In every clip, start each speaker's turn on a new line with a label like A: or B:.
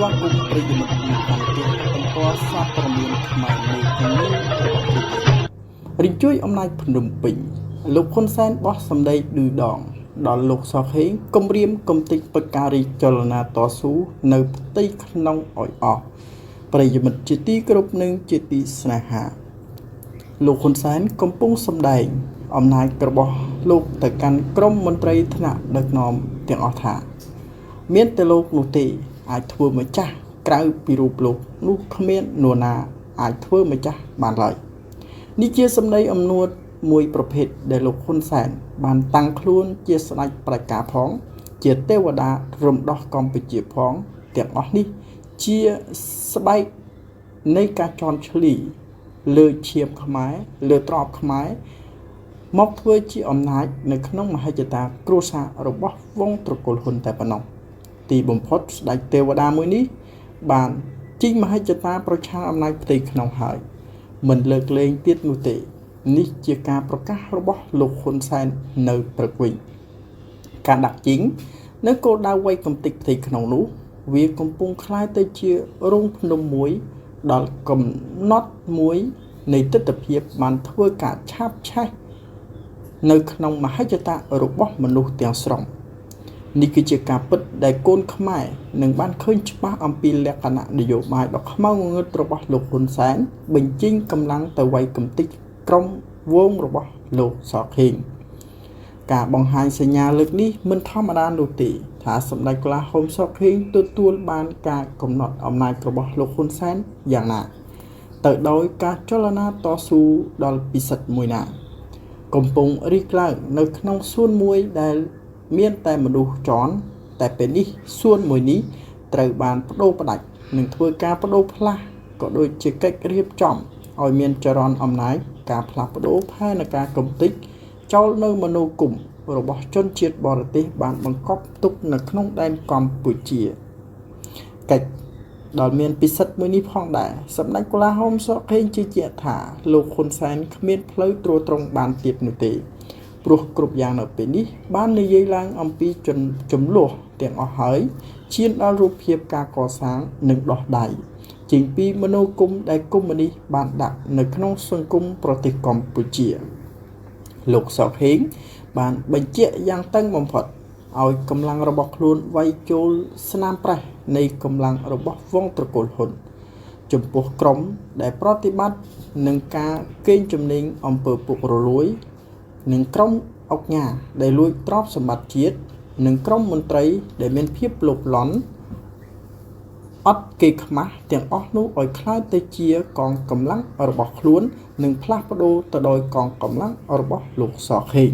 A: ស្វាគមន៍ប្រិយមិត្តនៅតាមផ្ទះទំព័រសារព័ត៌មានខ្មែរនៃជំនាញរបស់លោករីកជួយអំណាចភ្នំពេញលោកហ៊ុនសែនបោះសម្ដីឌឺដងដល់លោកសខេងគម្រាមកំទេចបកការីចលនាតស៊ូនៅផ្ទៃក្នុងឲ្យអស់ប្រិយមិត្តជាទីគោរពនិងជាទីស្នេហាលោកហ៊ុនសែនកំពុងសម្ដែងអំណាចរបស់លោកទៅកាន់ក្រុមមន្ត្រីថ្នាក់ដឹកនាំទាំងអស់ថាមានតែលោកនោះទេអាចធ្វើម្ចាស់ក្រៅពីរូបលោកនោះគ្មាននរណាអាចធ្វើម្ចាស់បានឡើយនេះជាសម្ដីអំនួតមួយប្រភេទដែលលោកហ៊ុនសែនបានតាំងខ្លួនជាស្ដេចប្រការផងជាទេវតារំដោះកម្ពុជាផងទាំងអស់នេះជាស្បែកនៃការជន់ឈ្លីលើឈាមខ្មែរលើទ្របខ្មែរមកធ្វើជាអំណាចនៅក្នុងមហិច្ឆតាគ្រួសាររបស់វង្សត្រកូលហ៊ុនតែប៉ុណ្ណោះទីបំផុតស្ដេចទេវតាមួយនេះបានជីងមហិច្ឆតាប្រឆាំងអំណាចផ្ទៃក្នុងហើយមិនលើកលែងទៀតនោះទេនេះជាការប្រកាសរបស់លោកហ៊ុនសែននៅព្រឹកវិញការដាក់ជីងនៅគោលដៅវ័យកំទេចផ្ទៃក្នុងនោះវាកំពុងคล้ายទៅជារោងភ្នំមួយដល់កំណត់មួយនៃទិដ្ឋភាពបានធ្វើការឆាបឆេះនៅក្នុងមហិច្ឆតារបស់មនុស្សទាំងស្រុងនេះគឺជាការពិតដែលកូនខ្មែរនឹងបានឃើញច្បាស់អំពីលក្ខណៈនយោបាយដ៏ខ្មៅងងឹតរបស់លោកហ៊ុនសែនបញ្ចេញកម្លាំងទៅវាយកំទេចក្រុមវងរបស់លោកសខេងការបង្ហាញសញ្ញាលើកនេះមិនធម្មតានោះទេថាសម្ដេចកលាហោមសខេងទទួលបានការកំណត់អំណាចរបស់លោកហ៊ុនសែនយ៉ាងណាទៅដោយការចលនាតស៊ូដល់ពិសិដ្ឋមួយណាកំពុងរីកឡើងនៅក្នុងសួនមួយដែលមានតែមនុស្សចរតែពេលនេះសួនមួយនេះត្រូវបានបដូរផ្ដាច់និងធ្វើការបដូរផ្លាស់ក៏ដូចជាកិច្ចរៀបចំឲ្យមានចរន្តអំណាចការផ្លាស់ប្ដូរផែនការកំទេចចោលនៅមនោគមរបស់ជនជាតិបរទេសបានបង្កប់ទុកនៅក្នុងដែនកម្ពុជាកិច្ចដែលមានពិសិដ្ឋមួយនេះផងដែរសម្ដេចកលាហោមសខេងជឿជាក់ថាលោកហ៊ុនសែនគ្មានផ្លូវត្រួតត្រងបានទៀតនោះទេព្រោះគ្រប់យ៉ាងនៅពេលនេះបាននិយាយឡើងអំពីចំនួនទាំងអស់ហើយឈានដល់រូបភាពការកសាងនិងដោះដៃចេញពីមនោគមដែលកុម្មុយនីសបានដាក់នៅក្នុងសង្គមប្រទេសកម្ពុជាលោកសខេងបានបញ្ជាក់យ៉ាងតឹងបំផុតឲ្យកម្លាំងរបស់ខ្លួនវាយចូលស្នាមប្រេះនៃកម្លាំងរបស់វង្សត្រកូលហ៊ុនចំពោះក្រុមដែលប្រតិបត្តិនឹងការកេងចំណេញអំពើពុករលួយនិងក្រុមអុកញ៉ាដែលលួចទ្រព្យសម្បត្តិជាតិនិងក្រុមមន្ត្រីដែលមានភាពលោភលន់អត់គេខ្មាស់ទាំងអស់នោះឲ្យคล้ายទៅជាកងកម្លាំងរបស់ខ្លួននិងផ្លាស់ប្ដូរទៅដោយកងកម្លាំងរបស់លោកសខេង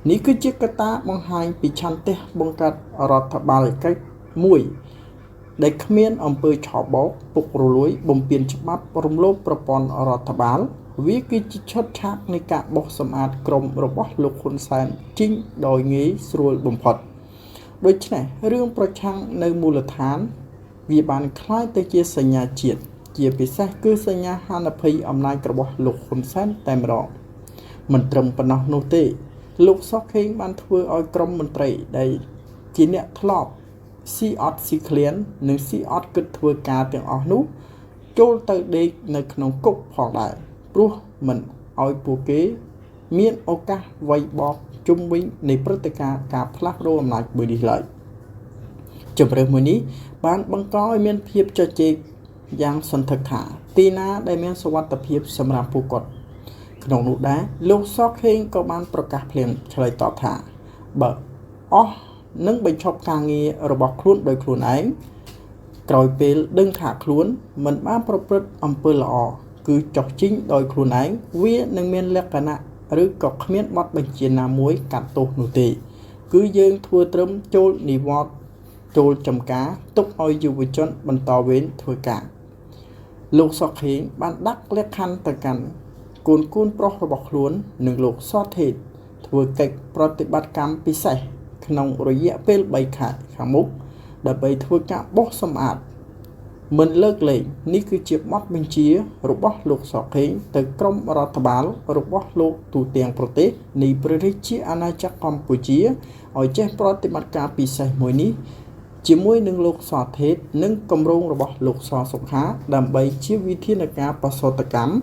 A: នេះគឺជាកត្តាបង្ហាញពីឆន្ទៈបង្កើតរដ្ឋបាលកិច្ចមួយដែលគ្មានអំពើឆបោកពុករលួយបំពានច្បាប់រំលោភប្រព័ន្ធរដ្ឋបាលវាគឺជាឈុតឆាកនៃការបោះសម្អាតក្រុមរបស់លោកហ៊ុនសែនជីងដោយងាយស្រួលបំផុតដូច្នេះរឿងប្រឆាំងនៅមូលដ្ឋានវាបានคล้ายទៅជាសញ្ញាជាតិជាពិសេសគឺសញ្ញាហានិភ័យអំណាចរបស់លោកហ៊ុនសែនតែម្ដងមិនត្រឹមប៉ុណ្ណោះនោះទេលោកសុកខេងបានធ្វើឲ្យក្រុមមន្ត្រីដែលជាអ្នកធ្លាប់ស៊ីអត់ស៊ីឃ្លាននិងស៊ីអត់គិតធ្វើការទាំងអស់នោះចូលទៅដេកនៅក្នុងគុកផងដែរព្រោះមិនឲ្យពួកគេមានឱកាសវាយបកជុំវិញនៃព្រឹត្តិការណ៍ការផ្លាស់ប្ដូរអំណាចមួយនេះឡើយជម្រើសមួយនេះបានបង្កឲ្យមានភាពជជែកយ៉ាងសន្ធឹកថាទីណាដែលមានសុវត្ថិភាពសម្រាប់ពួកគាត់ក្នុងនោះដែរលោកសខេងក៏បានប្រកាសភ្លាមឆ្លើយតបថាបើអស់នឹងបញ្ឈប់ការងាររបស់ខ្លួនដោយខ្លួនឯងក្រោយពេលដឹងថាខ្លួនមិនបានប្រព្រឹត្តអំពើល្អគឺចោះជីងដោយខ្លួនឯងវានឹងមានលក្ខណៈឬក៏គ្មានបទបញ្ជាណាមួយកាត់ទោសនោះទេគឺយើងធ្វើត្រឹមចូលនិវត្តន៍ចូលចំការទុកឲ្យយុវជនបន្តវេនធ្វើការលោកសុកខេងបានដាក់លក្ខខណ្ឌទៅកាន់កូនប្រុសរបស់ខ្លួននិងលោកសថេតធ្វើកិច្ចប្រតិបត្តិកម្មពិសេសក្នុងរយៈពេល3ខែខាងមុខដើម្បីធ្វើការបោសសម្អាតមិនលើកលែងនេះគឺជាបទបញ្ជារបស់លោកសខេងទៅក្រុមរដ្ឋបាលរបស់លោកទូទាំងប្រទេសនៃព្រះរាជាអាណាចក្រកម្ពុជាឲ្យចេះប្រតិបត្តិការពិសេសមួយនេះ ជាមួយនឹងលោកសថេតនិងគម្រោងរបស់លោកសសុខាដើម្បីជាវិធានការបសតកម្ម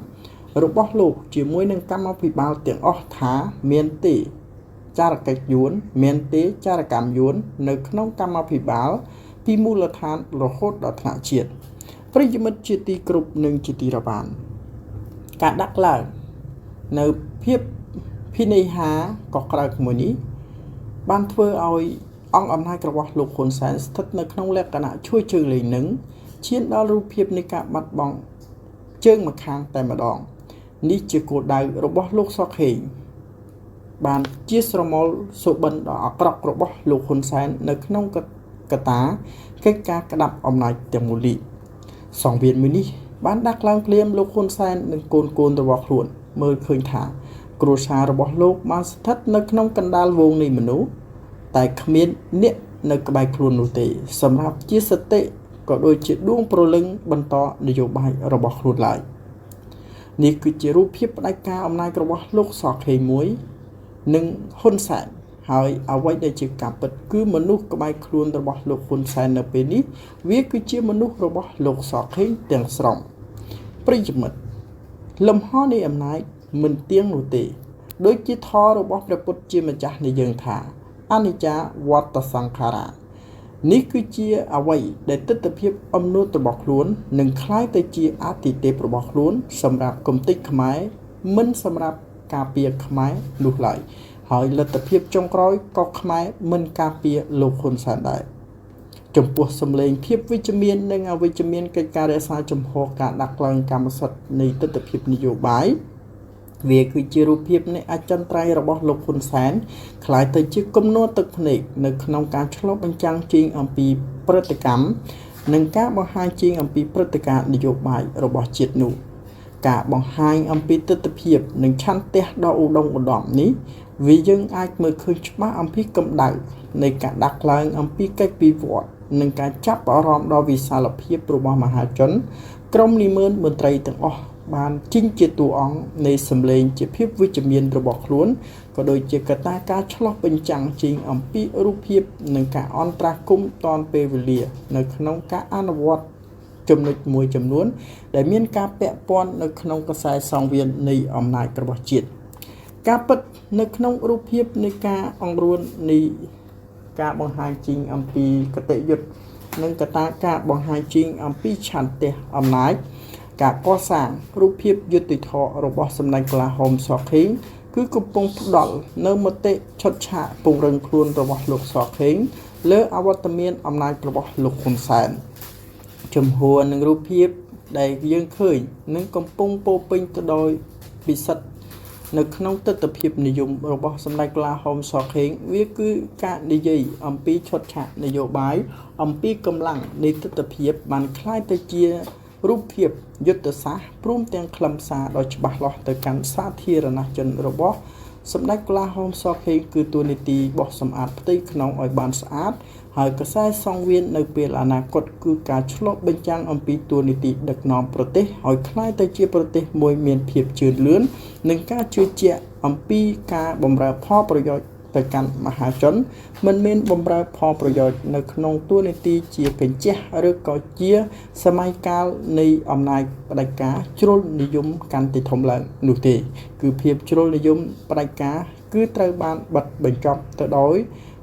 A: របស់លោកជាមួយនឹងកម្មាភិបាលទាំងអស់ថាមានទេចារកិច្ចយួនមានទេចារកម្មយួននៅក្នុងកម្មាភិបាលពីមូលដ្ឋានរហូតដល់ថ្នាក់ជាតិប្រិយមិត្តជាទីគោរពនិងជាទីរាប់អានការដាក់ឡើងនៅភាពភិនេហាក៏ក្រៅមួយនេះបានធ្វើឲ្យអង្គអំណាចរបស់លោកហ៊ុនសែនស្ថិតនៅក្នុងលក្ខណៈជួយជើងលេងនឹងឈានដល់រូបភាពនៃការបាត់បង់ជើងម្ខាងតែម្ដងនេះជាគោលដៅរបស់លោកសុខេងបានជាស្រមោលសុបិនដ៏អាក្រក់របស់លោកហ៊ុនសែននៅក្នុងកតាកិច្ចការក្តាប់អំណាចទាំងមូលសង្វៀនមួយនេះបានដាក់ឡើងភ្លាមលោកហ៊ុនសែននិងកូនរបស់ខ្លួនមើលឃើញថាគ្រួសាររបស់លោកបានស្ថិតនៅក្នុងកណ្ដាលវងនៃមនុស្សតែគ្មានអ្នកនៅក្បែរខ្លួននោះទេសម្រាប់ជាសតិក៏ដូចជាដួងព្រលឹងបន្តនយោបាយរបស់ខ្លួនឡើយនេះគឺជារូបភាពផ្ដាច់ការអំណាចរបស់លោកសខេងមួយនិងហ៊ុនសែនហើយអ្វីដែលជាការពិតគឺមនុស្សក្បែរខ្លួនរបស់លោកហ៊ុនសែននៅពេលនេះវាគឺជាមនុស្សរបស់លោកសខេងទាំងស្រុងប្រិយមិត្តលំហនៃអំណាចមិនទៀងនោះទេដូចជាធម៌របស់ព្រះពុទ្ធជាម្ចាស់នៃយើងថាអនិច្ចាវត្តសង្ខារានេះគឺជាអ្វីដែលទិដ្ឋភាពអំណួតរបស់ខ្លួននឹងคล้ายទៅជាអតិទេពរបស់ខ្លួនសម្រាប់គំតិចខ្មែរមិនសម្រាប់ការពារខ្មែរនោះឡើយហើយលទ្ធភាពចុងក្រោយក៏ខ្មែរមិនការពារលោកហ៊ុនសែនដែរចំពោះសម្លេងភាពវិជ្ជមាននិងអវិជ្ជមានកិច្ចការរក្សាជំហរការដាក់ឡើងកម្មសិទ្ធិនៃទិដ្ឋភាពនយោបាយវាគឺជារូបភាពនៃអចិន្ត្រៃយ៍របស់លោកហ៊ុនសែនคล้ายទៅជាគំនូរទឹកភ្នែកនៅក្នុងការឆ្លុះបញ្ចាំងជាងអំពីព្រឹត្តិកម្មនិងការបង្ហាញជាងអំពីព្រឹត្តិការណ៍នយោបាយរបស់ជាតិនោះការបង្ហាញអំពីទិដ្ឋភាពនិងឆន្ទៈដ៏ឧត្តមឧត្តមនេះវាយើងអាចមើលឃើញច្បាស់អំពីកម្ដៅនៃការដាក់ឡើងអំពីកិច្ចពិវត្តនិងការចាប់អារម្មណ៍ដ៏វិសាលភាពរបស់មហាជនក្រុមនិមឺនមន្ត្រីទាំងអស់បានជិញ្ជាតួអង្គនៃសម្លេងជាភាពវិជ្ជមានរបស់ខ្លួនក៏ដូចជាកត្តាការឆ្លោះបញ្ចាំងជាងអំពីរូបភាពនិងការអន្តរាគមន៍តាន់ពេលវេលានៅក្នុងការអនុវត្តចំណុចមួយចំនួនដែលមានការពាក់ព័ន្ធនៅក្នុងខ្សែសង្វៀននៃអំណាចរបស់ជាតិការពិតនៅក្នុងរូបភាពនៃការអង្រួននៃការបង្ហាញជាងអំពីកតេយុត្តនិងកត្តាការបង្ហាញជាងអំពីឆន្ទៈអំណាចការកសាងរូបភាពយុត្តិធម៌របស់សម្ដេចកលាហោមសខេងគឺកំពុងផ្ដល់នៅមតិឆុតឆាកពង្រឹងខ្លួនរបស់លោកសខេងលើអវត្តមានអំណាចរបស់លោកហ៊ុនសែនចំហនឹងរូបភាពដែលយើងឃើញនឹងកំពុងពោពេញទៅដោយពិសិដ្ឋនៅក្នុងទិដ្ឋភាពនិយមរបស់សម្ដេចកលាហោមសខេងវាគឺការនិយាយអំពីឆុតឆាកនយោបាយអំពីកម្លាំងនៃទិដ្ឋភាពបានคล้ายទៅជារូបភាពយុទ្ធសាស្ត្រព្រមទាំងខ្លឹមសារដ៏ច្បាស់លាស់ទៅកាន់សាធារណជនរបស់សម្ដេចកលាហោមសខេងគឺទួលនីតិបោះសម្អាតផ្ទៃក្នុងឲ្យបានស្អាតហើយខ្សែសង្វៀននៅពេលអនាគតគឺការឆ្លុះបញ្ចាំងអំពីទួលនីតិដឹកនាំប្រទេសឲ្យคล้ายទៅជាប្រទេសមួយមានភាពជឿនលឿននិងការជឿជាក់អំពីការបម្រើផលប្រយោជន៍ទៅកាន់មហាជនមិនមានបម្រើផលប្រយោជន៍នៅក្នុងទួលនីតិជាកញ្ចេះឬក៏ជាសម័យកាលនៃអំណាចផ្ដាច់ការជ្រុលនិយមកាន់តែធំឡើងនោះទេគឺភាពជ្រុលនិយមផ្ដាច់ការគឺត្រូវបានបិទបញ្ចប់ទៅដោយ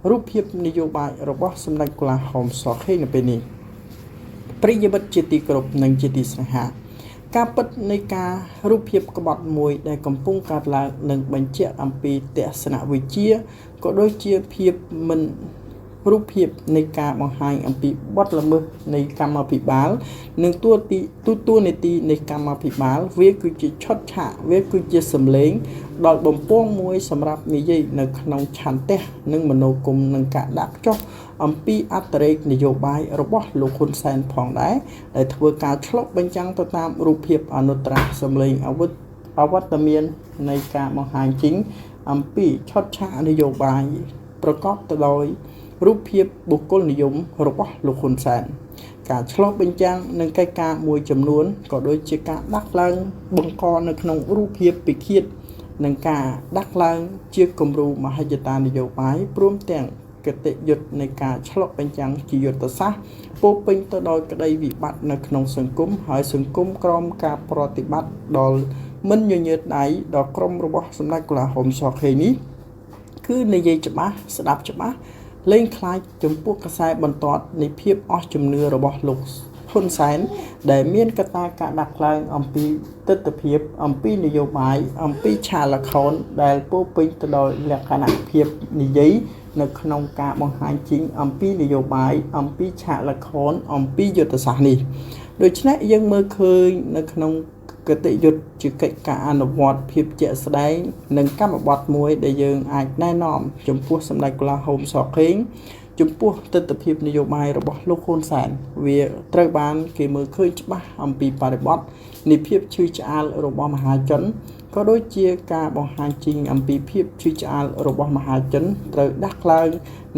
A: រូបភាពនយោបាយរបស់សម្ដេចកលាហោមសខេងនៅពេលនេះប្រិយមិត្តជាទីគោរពនិងជាទីស្នេហាការពិតនៃការរូបភាពក្បត់មួយដែលកំពុងកើតឡើងនឹងបញ្ជាក់អំពីទស្សនវិជ្ជាក៏ដូចជាភាពមិនរូបភាពនៃការបង្ហាញអំពីបទល្មើសនៃកម្មាភិបាលនិងទួលនីតិនៃកម្មាភិបាលវាគឺជាឆុតឆាកវាគឺជាសម្លេងដល់បំពងមួយសម្រាប់និយាយនៅក្នុងឆន្ទៈនិងមនោគមនិងការដាក់ចុះអំពីអត្តរេកនយោបាយរបស់លោកហ៊ុនសែនផងដែរដែលធ្វើការឆ្លុះបញ្ចាំងទៅតាមរូបភាពអនុត្តរសម្លេងអវត្តមាននៃការបង្ហាញជាងអំពីឆុតឆាកនយោបាយប្រកបទៅដោយរូបភាពបុគ្គលនិយមរបស់លោកហ៊ុនសែនការឆ្លុះបញ្ចាំងនឹងកិច្ចការមួយចំនួនក៏ដូចជាការដាក់ឡើងបង្កនៅក្នុងរូបភាពពិឃាតនិងការដាក់ឡើងជាគំរូមហិច្ឆតានយោបាយព្រមទាំង គតិយុត្តនៃការឆ្លុះបញ្ចាំងជាយុទ្ធសាស្ត្រពោពេញទៅដោយក្តីវិបត្តិនៅក្នុងសង្គមហើយសង្គមក្រោមការប្រតិបត្តិដល់មិនញញើតដៃដល់ក្រុមរបស់សម្ដេចកូឡាហោមសខេងនេះគឺនិយាយច្បាស់ស្ដាប់ច្បាស់លែងខ្លាចចំពោះខ្សែបន្ទាត់នៃភាពអស់ជំនឿរបស់លោកហ៊ុនសែនដែលមានកត្តាការដាក់ឡើងអំពីទស្សនវិជ្ជាអំពីនយោបាយអំពីឆាកល្ខោនដែលពោពេញទៅដោយលក្ខណៈភាពនិយាយនៅក្នុងការបង្ហាញជិញអំពីនយោបាយអំពីឆាកល្ខោនអំពីយុទ្ធសាស្ត្រនេះដូច្នេះយើងមើលឃើញនៅក្នុងគតិយុត្តជាកិច្ចការអនុវត្តភាពជាក់ស្ដែងនិងកម្មបត្តិមួយដែលយើងអាចណែនាំចំពោះសម្ដេចកូឡាហោមសខេងចំពោះទស្សនវិជ្ជានយោបាយរបស់លោកហ៊ុនសែនវាត្រូវបានគេមើលឃើញច្បាស់អំពីបរិបទនៃភាពឈឺឆ្អាលរបស់មហាជនក៏ដូចជាការបង្ហាញជិញអំពីភាពឈឺឆ្អាលរបស់មហាជនត្រូវដាក់ឡើង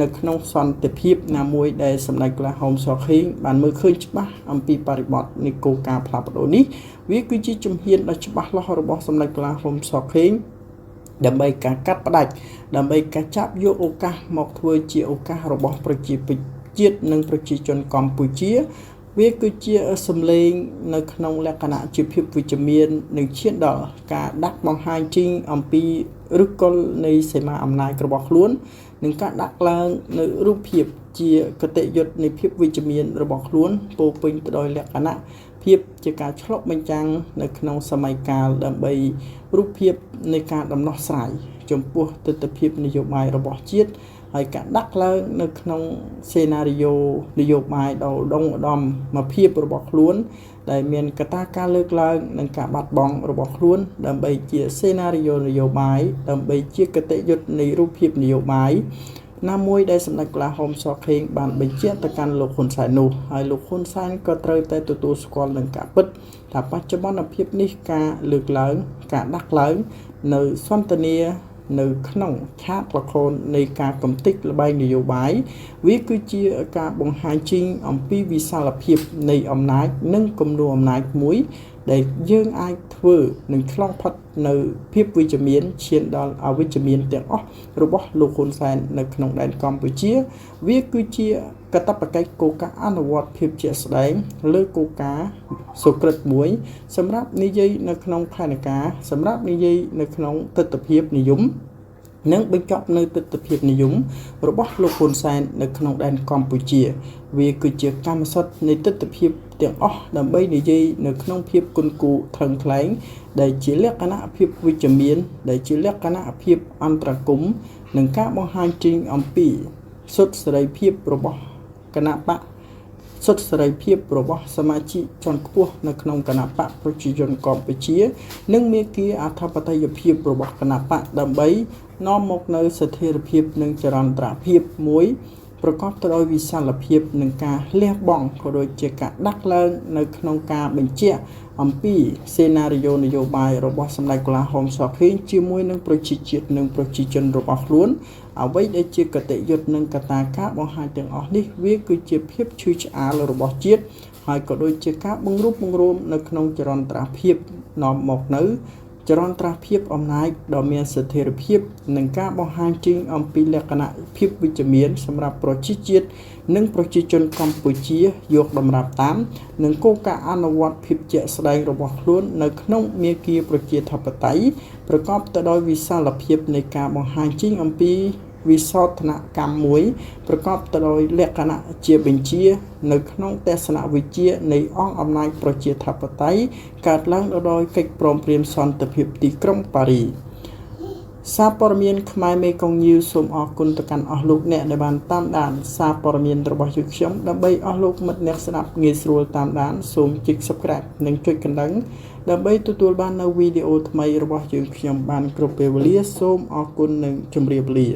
A: នៅក្នុងសន្តិភាពណាមួយដែលសម្ដេចកូឡាហោមសខេងបានមើលឃើញច្បាស់អំពីបរិបទនៃគោលការណ៍ផ្លាស់ប្ដូរនេះវាគឺជាជំហានដ៏ច្បាស់លាស់របស់សម្ដេចកូឡាហោមសខេងដើម្បីការកាត់ផ្ដាច់ដើម្បីការចាប់យកឱកាសមកធ្វើជាឱកាសរបស់ប្រជាជាតិនិងប្រជាជនកម្ពុជាវាគឺជាសម្លេងនៅក្នុងលក្ខណៈជាភាពវិជ្ជមាននិងឈានដល់ការដាក់បង្ហាញជិញអំពីឫសគល់នៃសេមាអំណាចរបស់ខ្លួននិងការដាក់ឡើងនៅរូបភាពជាគតិយុត្តនៃភាពវិជ្ជមានរបស់ខ្លួនពោពេញទៅដោយលក្ខណៈភាពជាការឆ្លុះបញ្ចាំងនៅក្នុងសម័យកាលដើម្បីរូបភាពនៃការដំណោះស្រាយចំពោះទស្សនវិជ្ជានយោបាយរបស់ជាតិហើយការដាក់ឡើងនៅក្នុងសេណារីយ៉ូនយោបាយដ៏ឧត្តមឧត្តមមកភាពរបស់ខ្លួនដែលមានកត្តាការលើកឡើងនិងការបាត់បង់របស់ខ្លួនដើម្បីជាសេណារីយ៉ូនយោបាយដើម្បីជាគតិយុត្តនៃរូបភាពនយោបាយណាមួយដែលសម្ដេចកូឡាហោមសខេងបានបញ្ជាក់ទៅកាន់លោកហ៊ុនសែននោះហើយលោកហ៊ុនសែនក៏ត្រូវតែទទួលស្គាល់នឹងការពិតថាបច្ចុប្បន្នភាពនេះការលើកឡើងការដាក់ឡើងនៅសន្ទនានៅក្នុងឆាកល្ខោននៃការកំទេចល្បែងនយោបាយវាគឺជាការបង្ហាញជិញអំពីវិសាលភាពនៃអំណាចនិងគំនូរអំណាចមួយដែលយើងអាចធ្វើនឹងឆ្លងផុតនៅភាពវិជ្ជមានឈានដល់អវិជ្ជមានទាំងអស់របស់លោកហ៊ុនសែននៅក្នុងដែនកម្ពុជាវាគឺជាកាតព្វកិច្ចគោលការណ៍អនុវត្តភាពជាក់ស្ដែងលើគោលការណ៍សុក្រិតមួយសម្រាប់និយាយនៅក្នុងផែនការសម្រាប់និយាយនៅក្នុងទស្សនវិជ្ជានិយមនិងបញ្ចប់នៅទស្សនវិជ្ជានិយមរបស់លោកហ៊ុនសែននៅក្នុងដែនកម្ពុជាវាគឺជាកម្មសិទ្ធិនៃទស្សនវិជ្ជាទាំងអស់ដើម្បីនិយាយនៅក្នុងភាពគុណគូថឹងថ្លែងដែលជាលក្ខណៈភាពវិជ្ជមានដែលជាលក្ខណៈភាពអន្តរកម្មនិងការបង្ហាញជិញអំពីសុទ្ធសេរីភាពរបស់គណៈបកសុទ្ធសេរីភាពរបស់សមាជិកជាន់ខ្ពស់នៅក្នុងគណៈបកប្រជាជនកម្ពុជានិងមេគាអធិបតេយ្យភាពរបស់គណៈបកដើម្បីនាំមកនៅស្ថិរភាពនិងចរន្តរភាពមួយប្រកបទៅដោយវិសាលភាពនិងការលះបង់ក៏ដូចជាការដាក់ឡើងនៅក្នុងការបញ្ជាក់អំពីសេណារីយ៉ូនយោបាយរបស់សម្ដេចកូឡាហោមសខេងជាមួយនឹងប្រជាជាតិនិងប្រជាជនរបស់ខ្លួនអ្វីដែលជាគតិយុត្តនិងកត្តាការបង្ហាញទាំងអស់នេះវាគឺជាភាពឈឺឆ្អាលរបស់ជាតិហើយក៏ដូចជាការបង្រួបបង្រួមនៅក្នុងចរន្តរភាពនាំមកនៅចរន្តរភាពអំណាចដ៏មានស្ថិរភាពនិងការបង្ហាញជិញអំពីលក្ខណៈភាពវិជ្ជមានសម្រាប់ប្រជាជាតិនិងប្រជាជនកម្ពុជាយកតម្រាប់តាមនិងគោលការណ៍អនុវត្តភាពជាក់ស្ដែងរបស់ខ្លួននៅក្នុងមាគ៌ាប្រជាធិបតេយ្យប្រកបទៅដោយវិសាលភាពនៃការបង្ហាញជិញអំពីវិសោធនកម្មមួយប្រកបទៅដោយលក្ខណៈជាបញ្ជានៅក្នុងទស្សនវិជ្ជានៃអង្គអំណាចប្រជាធិបតេយ្យកើតឡើងដោយកិច្ចព្រមព្រៀងសន្តិភាពទីក្រុងប៉ារីសារព័ត៌មានខ្មែរមេកុងញ៉ូសូមអរគុណទៅកាន់អស់លោកអ្នកដែលបានតាមដានសារព័ត៌មានរបស់យើងខ្ញុំដើម្បីអស់លោកមិត្តអ្នកស្ដាប់ងាយស្រួលតាមដានសូមចុច Subscribe និងចុចកណ្ដឹងដើម្បីទទួលបាននូវវីដេអូថ្មីរបស់យើងខ្ញុំបានគ្រប់ពេលវេលាសូមអរគុណនិងជម្រាបលា